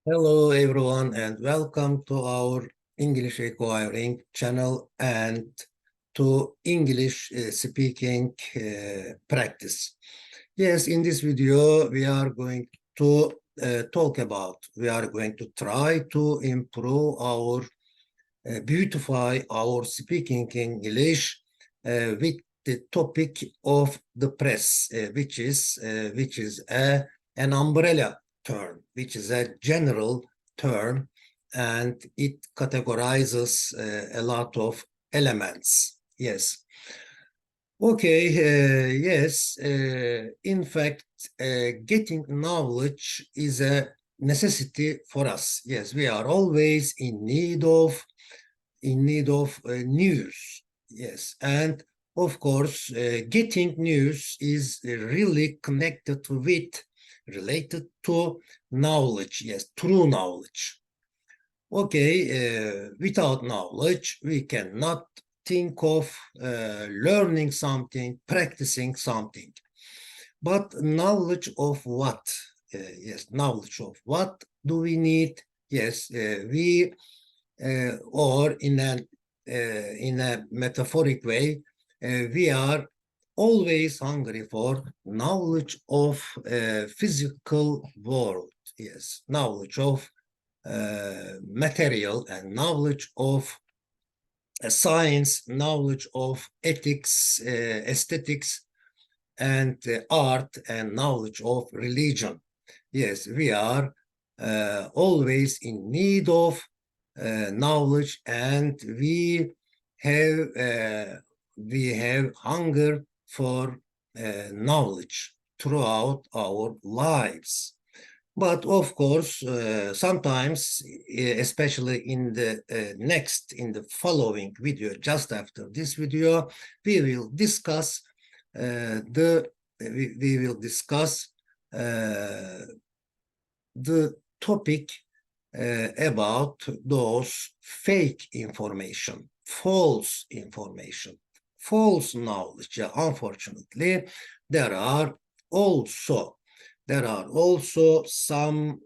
Hello, everyone, and welcome to our English acquiring channel and to English speaking practice. Yes, in this video, we are going to we are going to try to improve beautify our speaking English with the topic of the press, which is an umbrella term, which is a general term, and it categorizes a lot of elements. Yes. Okay, yes. In fact, getting knowledge is a necessity for us. Yes, we are always in need of news. Yes, and of course, getting news is really related to knowledge. Yes, true knowledge. Okay, without knowledge, we cannot think of learning something, practicing something. But knowledge of what? Yes, knowledge of what do we need? Yes, or in a metaphoric way, we are always hungry for knowledge of physical world. Yes, knowledge of material and knowledge of science, knowledge of ethics, aesthetics, and art, and knowledge of religion. Yes, we are always in need of knowledge, and we have hunger for knowledge throughout our lives. But of course, sometimes, especially in the following video, just after this video, we will discuss we will discuss the topic about those fake information, false information, false knowledge. Yeah, unfortunately, there are also some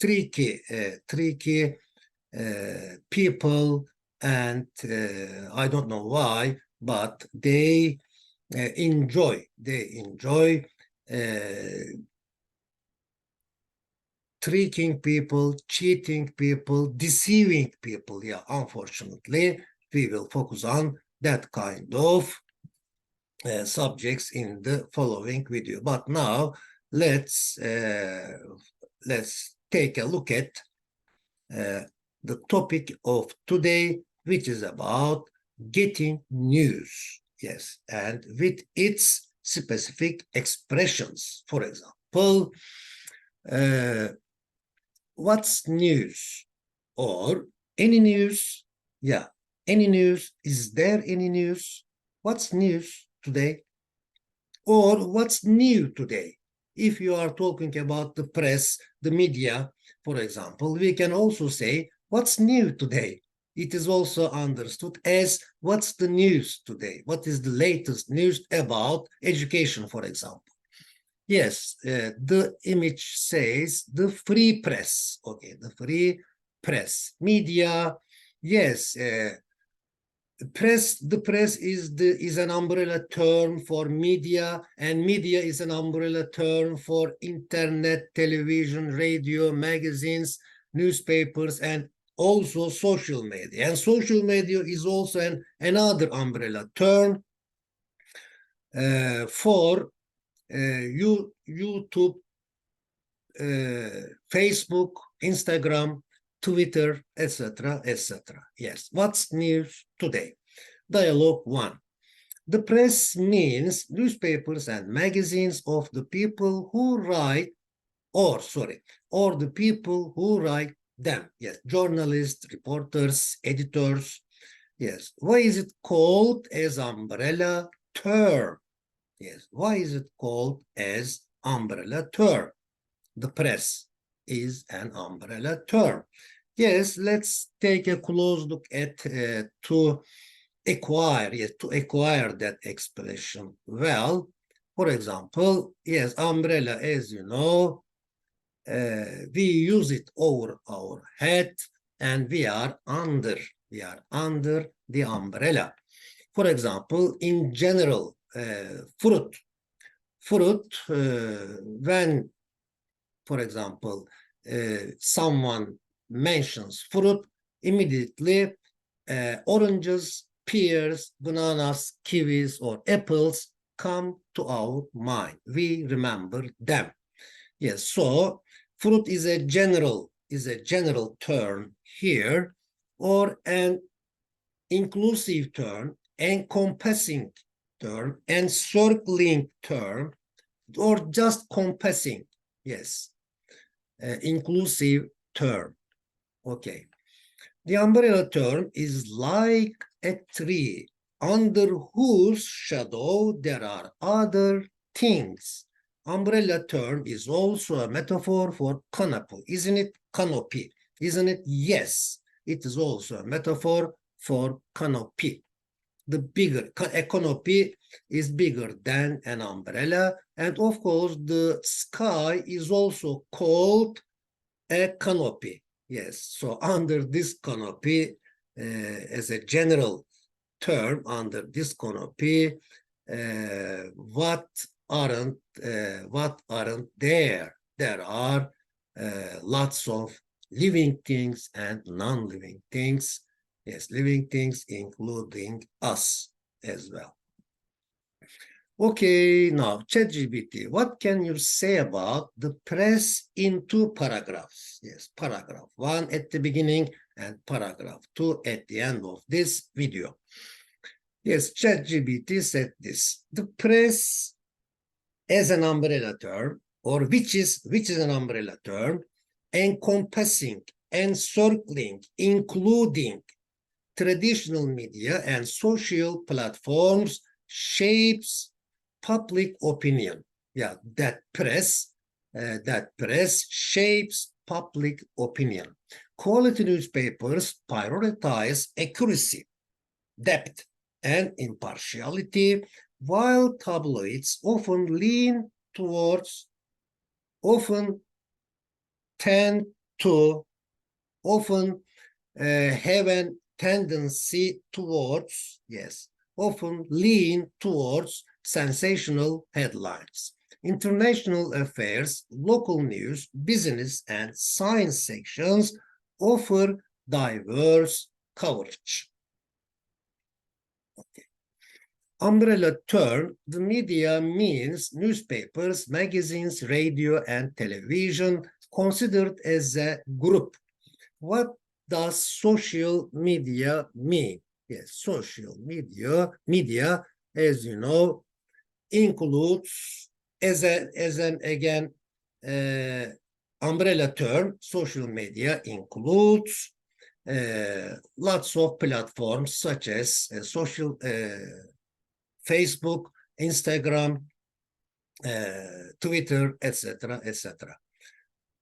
tricky people, and I don't know why, but they enjoy tricking people, cheating people, deceiving people. Yeah, unfortunately, we will focus on that kind of subjects in the following video. But now let's take a look at the topic of today, which is about getting news. Yes, and with its specific expressions. For example, what's news? Or any news? Yeah, any news? Is there any news? What's news today? Or what's new today? If you are talking about the press, the media, for example, we can also say, what's new today? It is also understood as what's the news today? What is the latest news about education, for example? Yes, the image says the free press. Okay, the free press. Media, yes, the press is an umbrella term for media, and media is an umbrella term for internet, television, radio, magazines, newspapers, and also social media. And social media is also another umbrella term for YouTube, Facebook, Instagram, Twitter, etc., etc. Yes, what's news today? Dialogue 1. The press means newspapers and magazines of the people who write, or the people who write them. Yes, journalists, reporters, editors. Yes, why is it called as umbrella term? Yes, why is it called as umbrella term? The press is an umbrella term. Yes, let's take a close look at to acquire that expression. Well, for example, yes, umbrella, as you know, we use it over our head, and we are under the umbrella. For example, in general, fruit, when, for example, someone mentions fruit, immediately oranges, pears, bananas, kiwis, or apples come to our mind. We remember them. Yes, so fruit is a general term here, or an inclusive term, encompassing term, encircling term, or just compassing. Yes, inclusive term. Okay. The umbrella term is like a tree under whose shadow there are other things. Umbrella term is also a metaphor for canopy, isn't it? Canopy, isn't it? Yes, it is also a metaphor for canopy. The bigger, a canopy is bigger than an umbrella, and of course the sky is also called a canopy. Yes, so under this canopy, as a general term, under this canopy, what aren't there? There are lots of living things and non-living things. Yes, living things including us as well. Okay, now ChatGPT, what can you say about the press in 2 paragraphs? Yes, paragraph 1 at the beginning and paragraph 2 at the end of this video. Yes, ChatGPT said this: the press as an umbrella term, or which is an umbrella term, encompassing, encircling, including traditional media and social platforms, shapes public opinion. Yeah, that press shapes public opinion. Quality newspapers prioritize accuracy, depth, and impartiality, while tabloids have a tendency towards, often lean towards sensational headlines. International affairs, local news, business, and science sections offer diverse coverage. Okay. Umbrella term, the media means newspapers, magazines, radio, and television considered as a group. What does social media mean? Yes, social media, as you know, includes, as an again umbrella term, social media includes lots of platforms such as Facebook, Instagram, Twitter, etc., etc.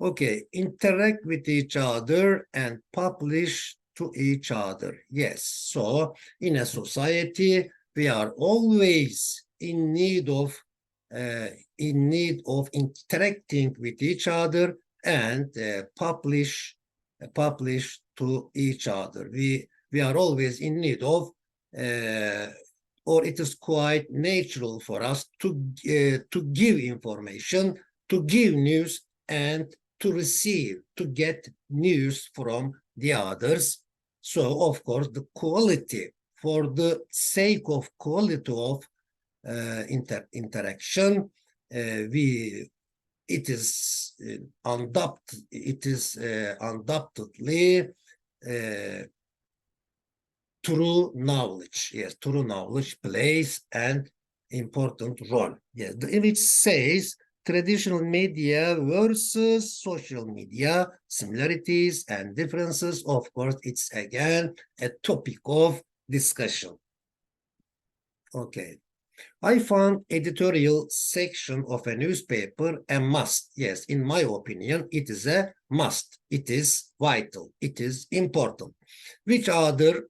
Okay, interact with each other and publish to each other. Yes, so in a society, we are always in need of interacting with each other and publish to each other. We are always in need of, or it is quite natural for us to give information, to give news, and to get news from the others. So, of course, the quality, for the sake of quality of interaction, it is undoubtedly true knowledge. Yes, true knowledge plays an important role. Yes, the image says traditional media versus social media, similarities and differences. Of course, it's again a topic of discussion. Okay. I found editorial section of a newspaper a must. Yes, in my opinion, it is a must. It is vital. It is important. Which other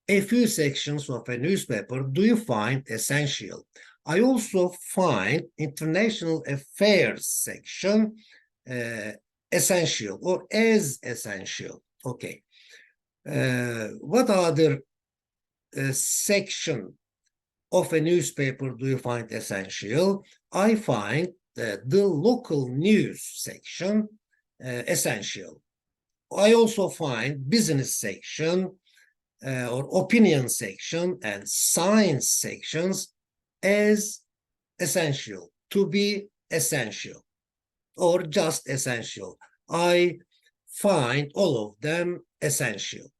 a few sections of a newspaper do you find essential? I also find international affairs section essential or as essential. Okay. What other section of a newspaper do you find essential? I find the local news section essential. I also find business section or opinion section and science sections as essential, to be essential, or just essential. I find all of them essential.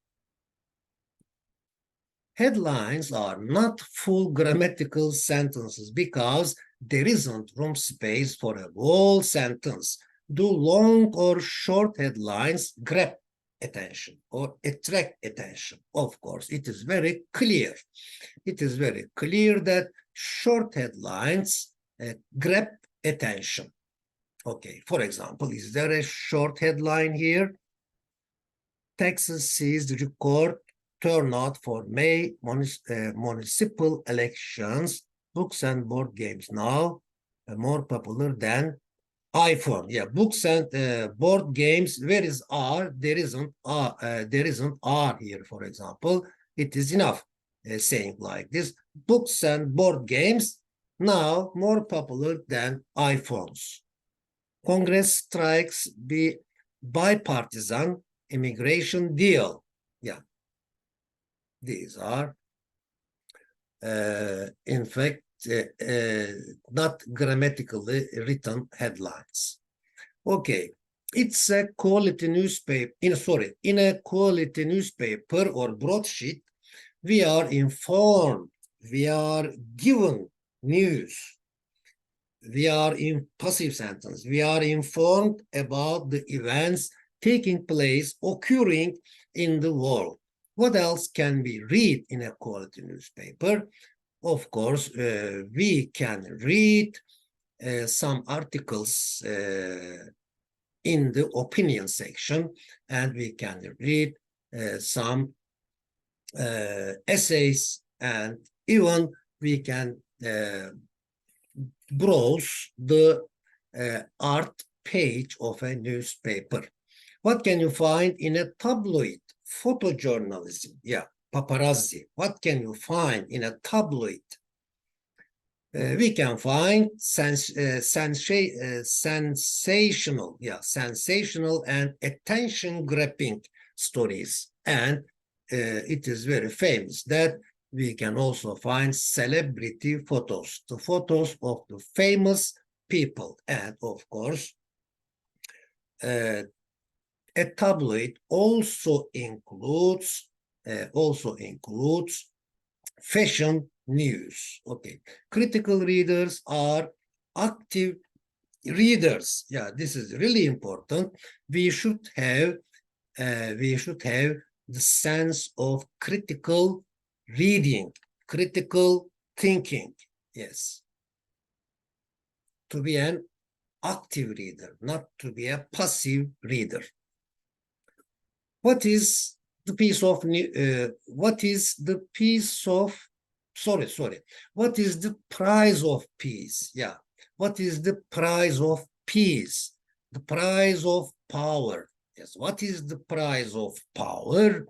Headlines are not full grammatical sentences because there isn't room space for a whole sentence. Do long or short headlines grab attention or attract attention? Of course, it is very clear. It is very clear that short headlines grab attention. Okay, for example, is there a short headline here? Texas sees record turnout for May municipal elections. Books and board games now more popular than iPhone. Yeah, books and board games. Where is R? There isn't R here, for example. It is enough saying like this. Books and board games now more popular than iPhones. Congress strikes the bipartisan immigration deal. Yeah, these are, in fact, not grammatically written headlines. Okay, it's a quality newspaper. In a quality newspaper or broadsheet, we are informed. We are given news. We are in passive sentence. We are informed about the events taking place, occurring in the world. What else can we read in a quality newspaper? Of course, we can read some articles in the opinion section, and we can read some essays, and even we can browse the art page of a newspaper. What can you find in a tabloid? Photojournalism, yeah, paparazzi. What can you find in a tabloid? We can find sensational, yeah, sensational and attention-grabbing stories. And it is very famous that we can also find celebrity photos, the photos of the famous people. And of course, a tabloid also includes fashion news. Okay, critical readers are active readers. Yeah, this is really important. We should have the sense of critical reading, critical thinking. Yes, to be an active reader, not to be a passive reader. What is the piece of what is the piece of what is the price of peace? Yeah, what is the price of peace? The price of power. Yes, what is the price of power?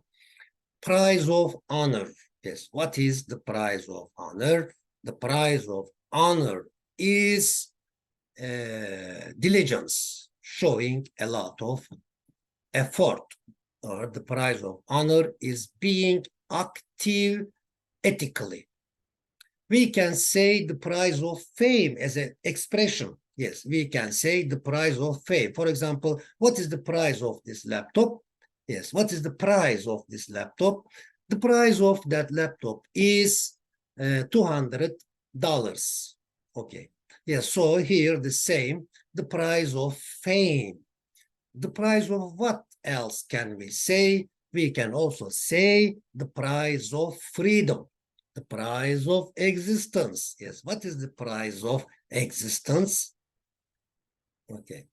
Price of honor. Yes, what is the price of honor? The price of honor is diligence, showing a lot of effort. Or the price of honor is being active ethically. We can say the price of fame as an expression. Yes, we can say the price of fame. For example, what is the price of this laptop? Yes, what is the price of this laptop? The price of that laptop is $200. Okay. Yes, so here the same, the price of fame. The price of what else can we say? We can also say the price of freedom, the price of existence. Yes, what is the price of existence? Okay.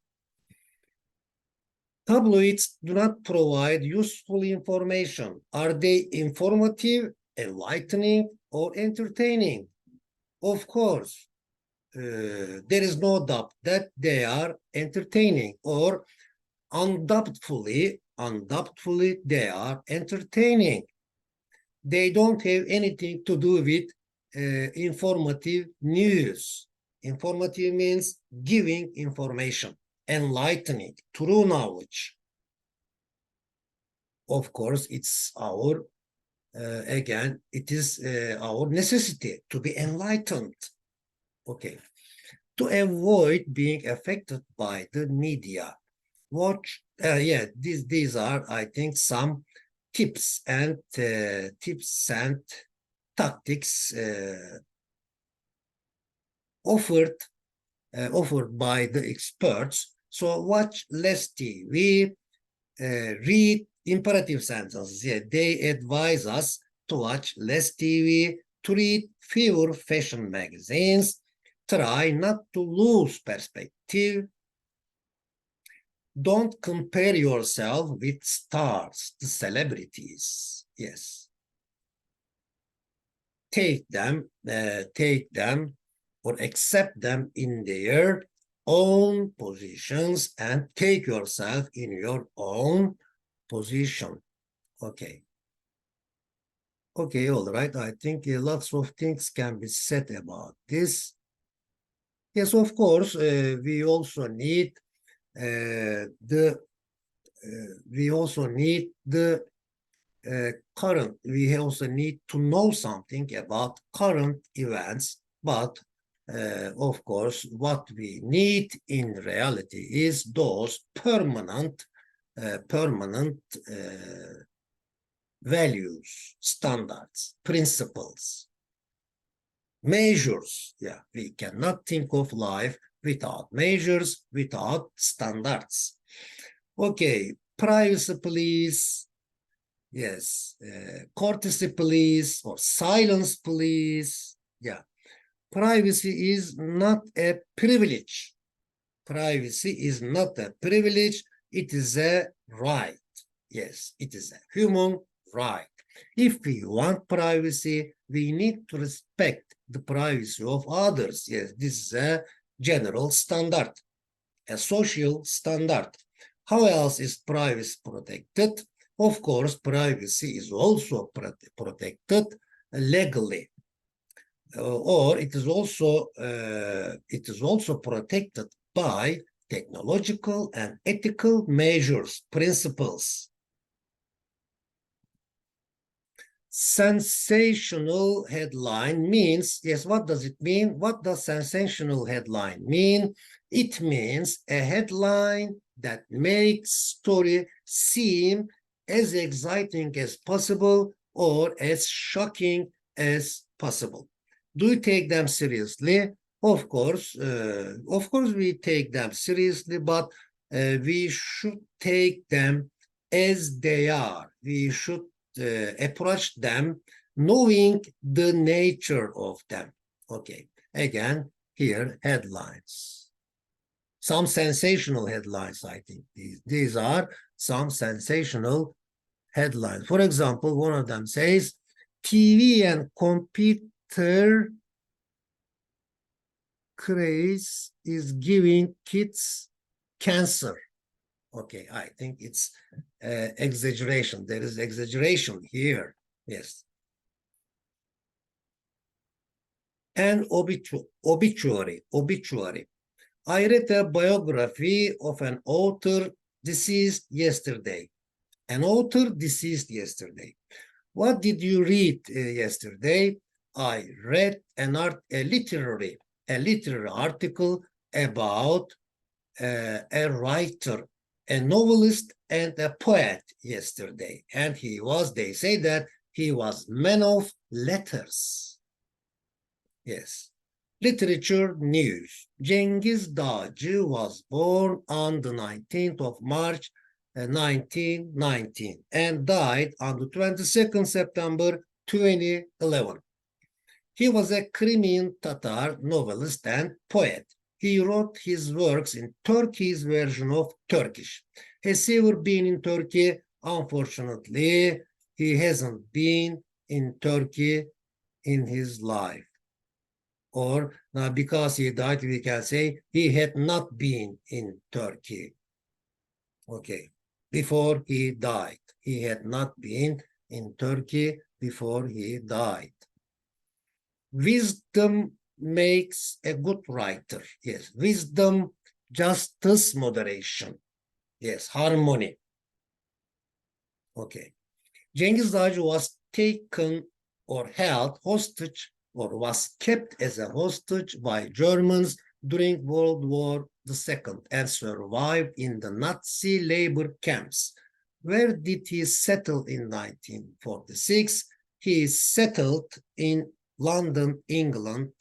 Tabloids do not provide useful information. Are they informative, enlightening, or entertaining? Of course, there is no doubt that they are entertaining, or undoubtedly they are entertaining. They don't have anything to do with informative news. Informative means giving information, enlightening, true knowledge. Of course, it's our, again, it is our necessity to be enlightened. Okay. To avoid being affected by the media, watch, these are, I think, some tips and tactics offered by the experts. So watch less TV, read imperative sentences. Yeah, they advise us to watch less TV, to read fewer fashion magazines, try not to lose perspective. Don't compare yourself with stars, the celebrities. Yes. Take them or accept them in their own positions and take yourself in your own position. Okay. Okay, all right. I think lots of things can be said about this. Yes, of course, we also need the current, we also need to know something about current events, but of course, what we need in reality is those permanent values, standards, principles, measures. Yeah, we cannot think of life without measures, without standards. Okay, privacy, please. Yes, courtesy, please, or silence, please. Yeah, privacy is not a privilege. Privacy is not a privilege. It is a right. Yes, it is a human right. If we want privacy, we need to respect the privacy of others. Yes, this is a general standard, a social standard. How else is privacy protected? Of course, privacy is also protected legally, or it is also protected by technological and ethical measures, principles. Sensational headline means, yes, what does it mean? What does sensational headline mean? It means a headline that makes story seem as exciting as possible or as shocking as possible. Do you take them seriously? Of course, we take them seriously, but we should take them as they are. We should approach them knowing the nature of them. Okay, again, here, headlines. Some sensational headlines, I think. These are some sensational headlines. For example, one of them says, TV and computer craze is giving kids cancer. Okay, I think it's exaggeration. There is exaggeration here. Yes. And obituary. I read a biography of an author deceased yesterday. An author deceased yesterday. What did you read yesterday? I read a literary article about a writer, a novelist, and a poet yesterday. And they say that he was man of letters. Yes. Literature news. Cengiz Dağcı was born on the 19th of March 1919 and died on the 22nd September 2011. He was a Crimean Tatar novelist and poet. He wrote his works in Turkey's version of Turkish. Has he ever been in Turkey? Unfortunately, he hasn't been in Turkey in his life. Or now because he died, we can say he had not been in Turkey. Okay, before he died. He had not been in Turkey before he died. Wisdom makes a good writer. Yes, wisdom, justice, moderation. Yes, harmony. Okay. Cengiz Dağcı was taken or held hostage or was kept as a hostage by Germans during World War II and survived in the Nazi labor camps. Where did he settle in 1946? He settled in London, England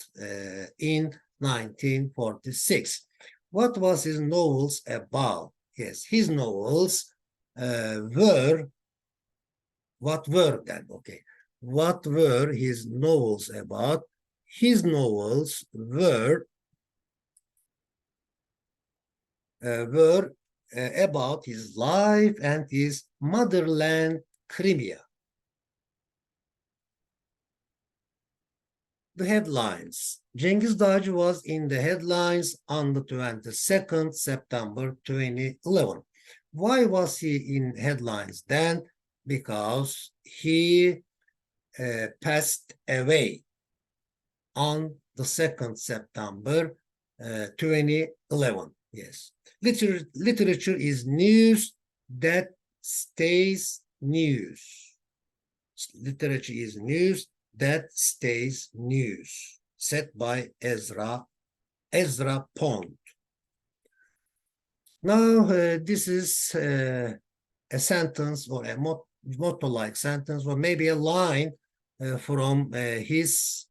in 1946. What was his novels about? Yes, his novels were what were then? Okay. What were his novels about? His novels were about his life and his motherland, Crimea. The headlines. Cengiz Dağcı was in the headlines on the 22nd September 2011. Why was he in headlines then? Because he passed away on the 2nd September 2011. Yes. Literature is news that stays news. Literature is news that stays news. Said by Ezra Pound. Now, this is a sentence or a motto-like sentence, or maybe a line from his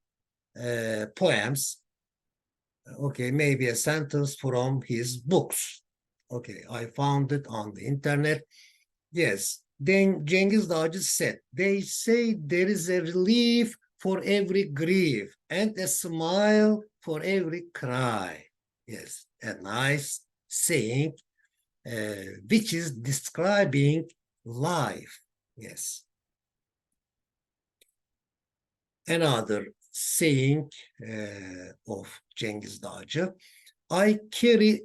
poems. Okay, maybe a sentence from his books. Okay, I found it on the internet. Yes, then Cengiz Dağcı said, they say there is a relief for every grief and a smile for every cry. Yes, a nice saying, which is describing life. Yes. Another saying of Cengiz Dağcı, I carry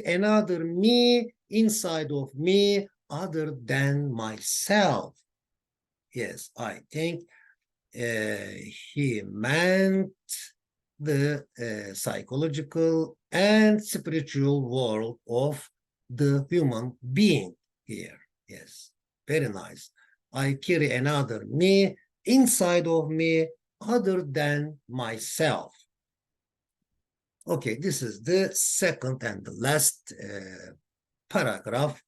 another me inside of me other than myself. Yes, I think he meant the psychological and spiritual world of the human being here. Yes, very nice. I carry another me inside of me other than myself. Okay, this is the second and the last paragraph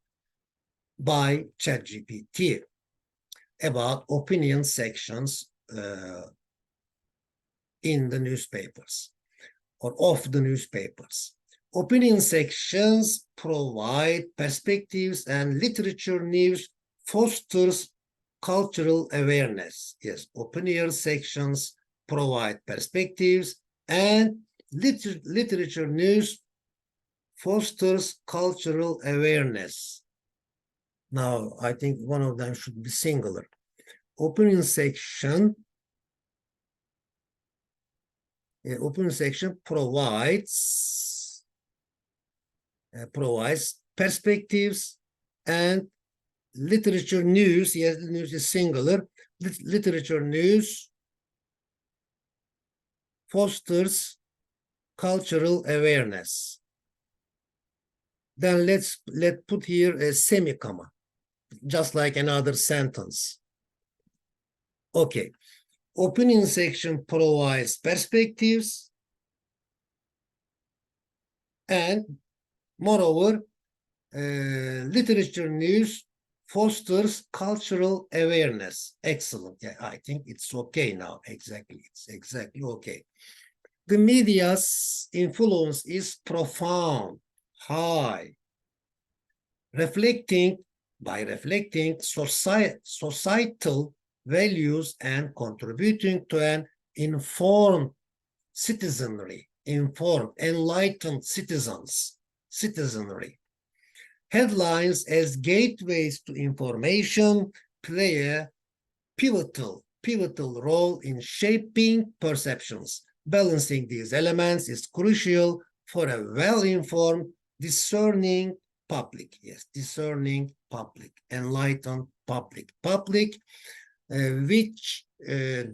by ChatGPT about opinion sections in the newspapers or of the newspapers. Opinion sections provide perspectives and literature news fosters cultural awareness. Yes, opinion sections provide perspectives and literature news fosters cultural awareness. Now, I think one of them should be singular. Opinion section provides perspectives and literature news. Yes, the news is singular. Literature news fosters cultural awareness. Then let's put here a semi-comma, just like another sentence. Okay. Opinion section provides perspectives and moreover, literature news fosters cultural awareness. Excellent. Yeah, I think it's okay now. Exactly. It's exactly okay. The media's influence is profound, high, reflecting societal values and contributing to an informed citizenry, enlightened citizenry. Headlines as gateways to information play a pivotal role in shaping perceptions. Balancing these elements is crucial for a well-informed, discerning public. Yes, discerning public, enlightened public. Public which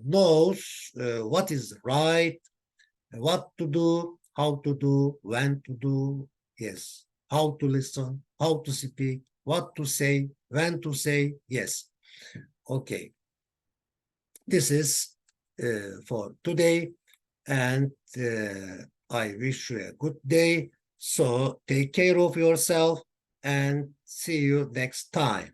knows what is right, what to do, how to do, when to do, yes, how to listen, how to speak, what to say, when to say, yes. Okay. This is for today, and I wish you a good day. So take care of yourself and see you next time.